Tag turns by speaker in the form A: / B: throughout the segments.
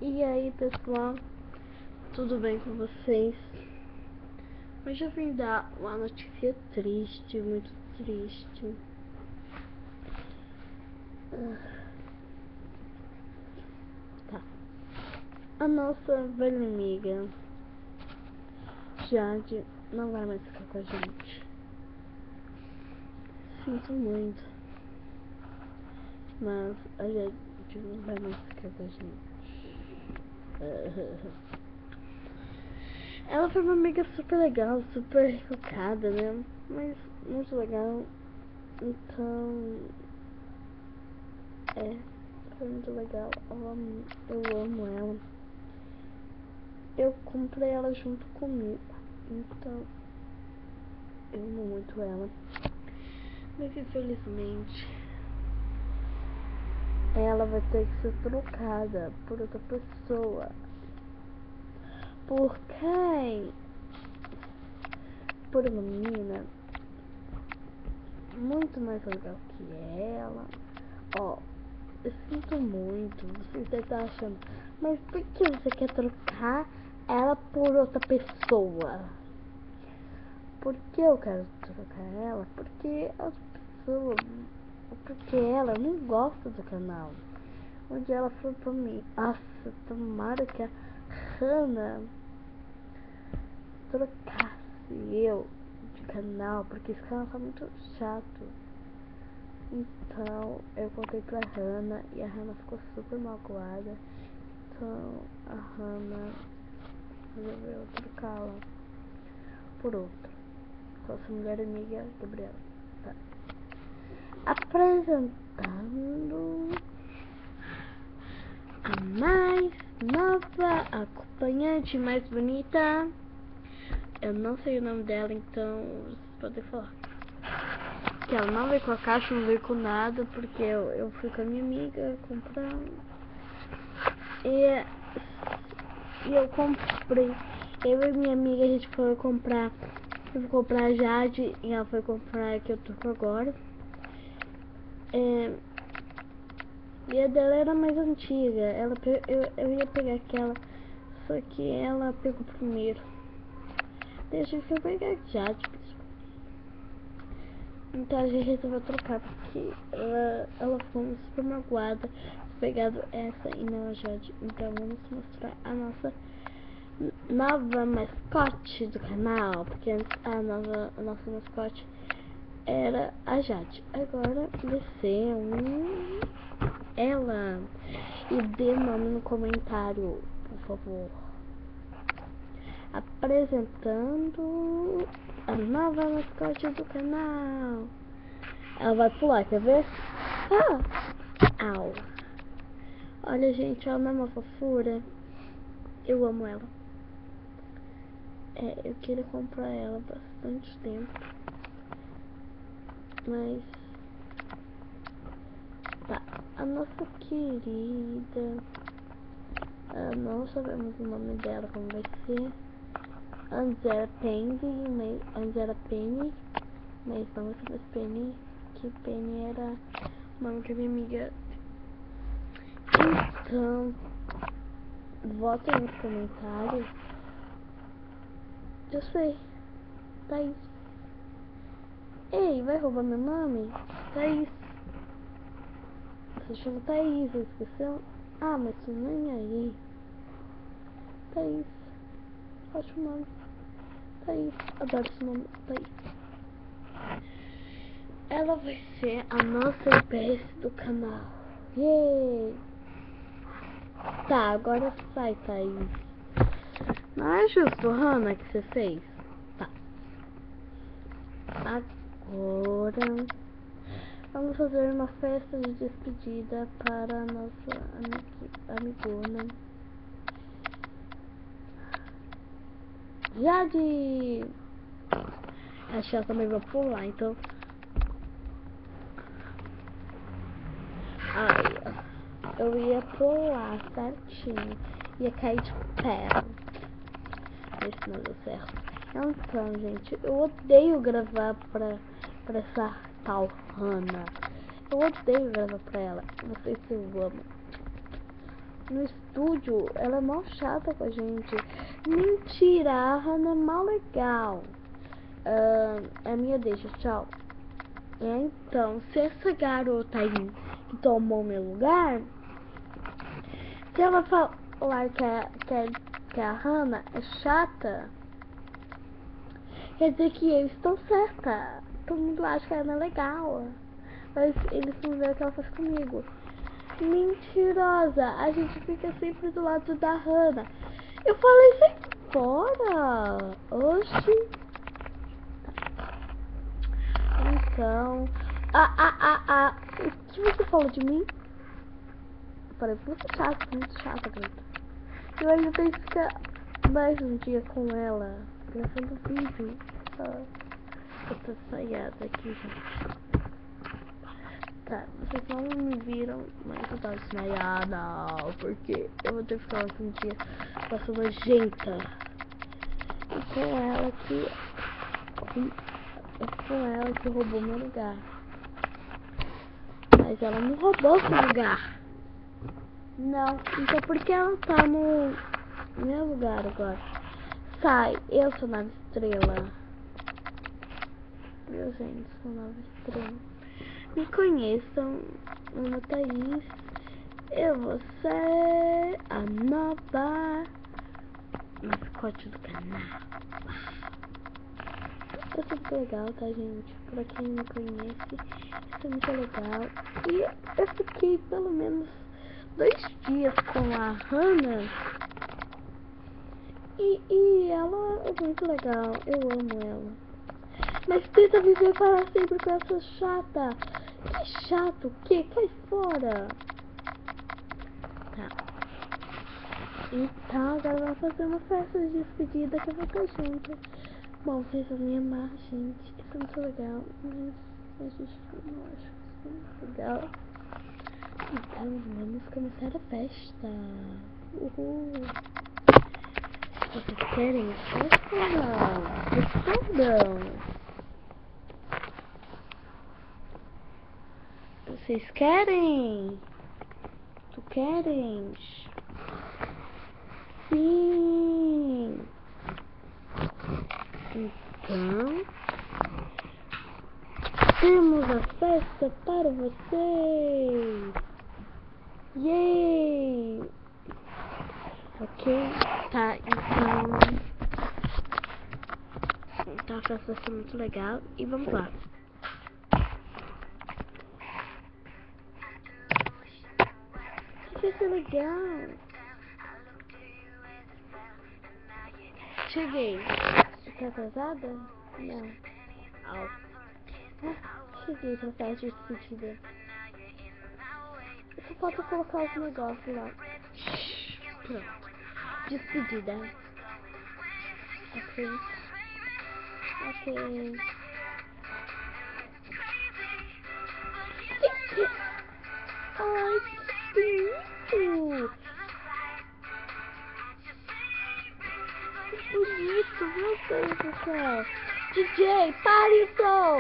A: E aí, pessoal, tudo bem com vocês? Hoje eu vim dar uma notícia triste, muito triste. Tá. A nossa velha amiga Jade não vai mais ficar com a gente. Sinto muito, mas a Jade não vai mais ficar com a gente. Ela foi uma amiga super legal, super educada, né? Mas muito legal. Então, foi muito legal. Eu amo ela. Eu comprei ela junto comigo. Então, eu amo muito ela. Mas infelizmente, ela vai ter que ser trocada por outra pessoa. Por quem? Por uma menina muito mais legal que ela. Ó, eu sinto muito, você deve estar achando, mas por que você quer trocar ela por outra pessoa? Por que eu quero trocar ela? Porque a outra pessoa, porque ela não gosta do canal. Onde ela falou pra mim, nossa, tomara que a Hannah trocasse eu de canal, porque esse canal tá muito chato. Então eu contei pra Hannah e a Hannah ficou super magoada. Então a Hannah resolveu trocá-la por outra. Sua mulher amiga Gabriela. Tá. Apresentando a mais nova acompanhante, mais bonita. Eu não sei o nome dela, então vocês podem falar. Que ela não veio com a caixa, não veio com nada, porque eu fui com a minha amiga comprar. E eu comprei. Eu e minha amiga, a gente foi comprar. Eu fui comprar a Jade e ela foi comprar a que eu tô com agora. E a dela era mais antiga. Eu ia pegar aquela, só que ela pegou primeiro. Deixa eu pegar a Jade. Então a gente resolveu trocar, porque ela ficou super magoada, pegado essa e não a Jade. Então vamos mostrar a nossa nova mascote do canal, porque antes a nossa mascote era a Jade. Agora desceu ela. E dê nome no comentário, por favor. Apresentando a nova mascote do canal. Ela vai pular, quer ver? Au. Olha, gente, ela não é uma fofura. Eu amo ela. Eu queria comprar ela há bastante tempo. Mas tá, a nossa querida, não sabemos o nome dela, como vai ser. Antes era Penny, mas não vai ser mais Penny, que Penny era o nome que a minha amiga. Então, votem nos comentários. Eu sei, Thaís. Ei, vai roubar meu nome? Thaís. Você chama Thaís, você esqueceu? Ah, mas você nem aí. Thaís. Ótimo nome. Thaís. Adoro esse nome. Thaís. Ela vai ser a nossa IPS do canal. Yay! Tá, agora sai, Thaís. Não é justo, Hannah, que você fez? Tá. Agora vamos fazer uma festa de despedida para a nossa amigona Jade. Acho que ela também vai pular, então. Ai, eu ia pular certinho, ia cair de pé. Esse não deu certo. Então, gente, eu odeio gravar pra essa tal Hannah. Eu odeio gravar pra ela. Não sei se eu amo. no estúdio, ela é mó chata com a gente. Mentira, a Hannah é mó legal. É minha deixa, tchau. Então, se essa garota aí que tomou meu lugar, se ela falar que a Hannah é chata, quer dizer que eu estou certa. Todo mundo acha que ela é legal, mas eles não veem o que ela faz comigo. Mentirosa, a gente fica sempre do lado da Hannah. Eu falei, sai fora. Oxi. Então, o que você falou de mim? Eu falei, muito chata, Greta. Eu ainda tenho que ficar mais um dia com ela, gravando vídeo. Eu tô ensaiada aqui, gente. Tá, vocês não me viram, mas eu tava desmaiada, porque eu vou ter que ficar mais um dia passando nojenta. E com ela que roubou meu lugar. Mas ela não roubou seu lugar. Não, então por que ela tá no meu lugar agora? Sai, eu sou Nova Estrela. Viu, gente? Sou Nova Estrela. Me conheçam, meu nome é Thaís. Eu vou ser a nova mascote do canal. Eu sou muito legal, tá, gente? Pra quem me conhece, eu sou muito legal. E eu fiquei pelo menos 2 dias com a Hannah. E ela é muito legal. Eu amo ela. Mas tenta viver para sempre com essa chata. Que chato, o que? Cai fora. Tá. Então agora vamos fazer uma festa de despedida que eu vou estar junto. Bom, vocês vão me amar, gente. Isso é muito legal. Mas a gente não acha isso muito legal. Então vamos começar a festa. Uhul. Vocês querem festa ou não? Respondam. Vocês querem? Tu queres? Sim. Então, temos a festa para vocês. Yay! Ok, tá, então a festa vai ser muito legal e vamos lá. Vai ser legal. Cheguei. Você tá atrasada? Não. Cheguei pra festa de despedida. Só falta colocar os negócios lá. Pronto. Despedida. Ok. Ai, que bonito. Que bonito, meu Deus do céu. DJ, pare o som.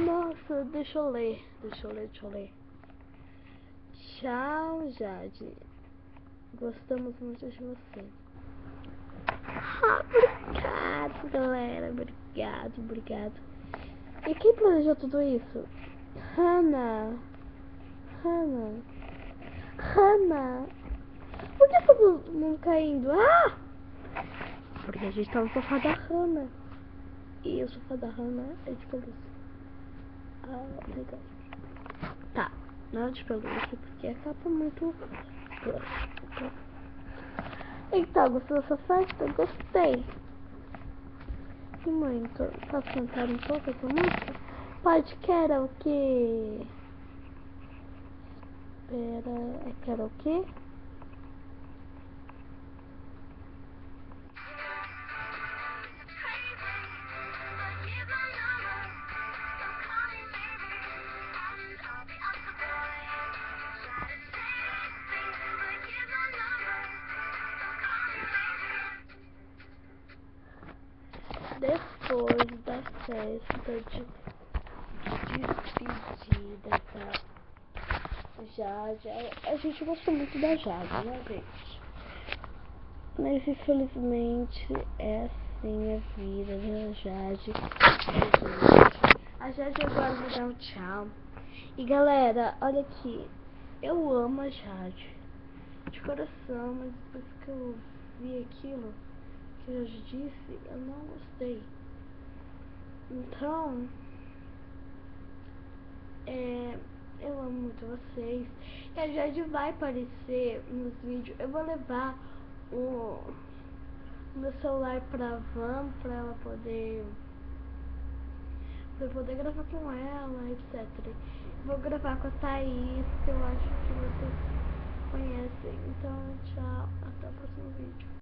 A: Nossa, deixa eu ler. Tchau, Jade. Gostamos muito de você. Obrigado, galera. Obrigado. E quem planejou tudo isso? Hannah. Por que todo mundo caindo? Porque a gente tá no sofá da Hannah. E o sofá da Hannah é de pelúcia. Legal. Tá, nada de pelúcia, porque a capa é muito grossa. Então, gostou dessa festa? Gostei. E muito. Posso cantar um pouco essa música? Pode, quero o quê? Espera, quero o quê? Depois da festa de despedida, tá? Jade, a gente gosta muito da Jade, né, gente? Mas infelizmente é assim a vida da Jade. A Jade agora vai dar um tchau. E galera, olha aqui, eu amo a Jade de coração, mas depois que eu vi aquilo que eu já disse, eu não gostei. Então, eu amo muito vocês. E a Jade vai aparecer nos vídeos. Eu vou levar o meu celular pra van pra ela poder gravar com ela, etc. Vou gravar com a Thaís, que eu acho que vocês conhecem. Então, tchau, até o próximo vídeo.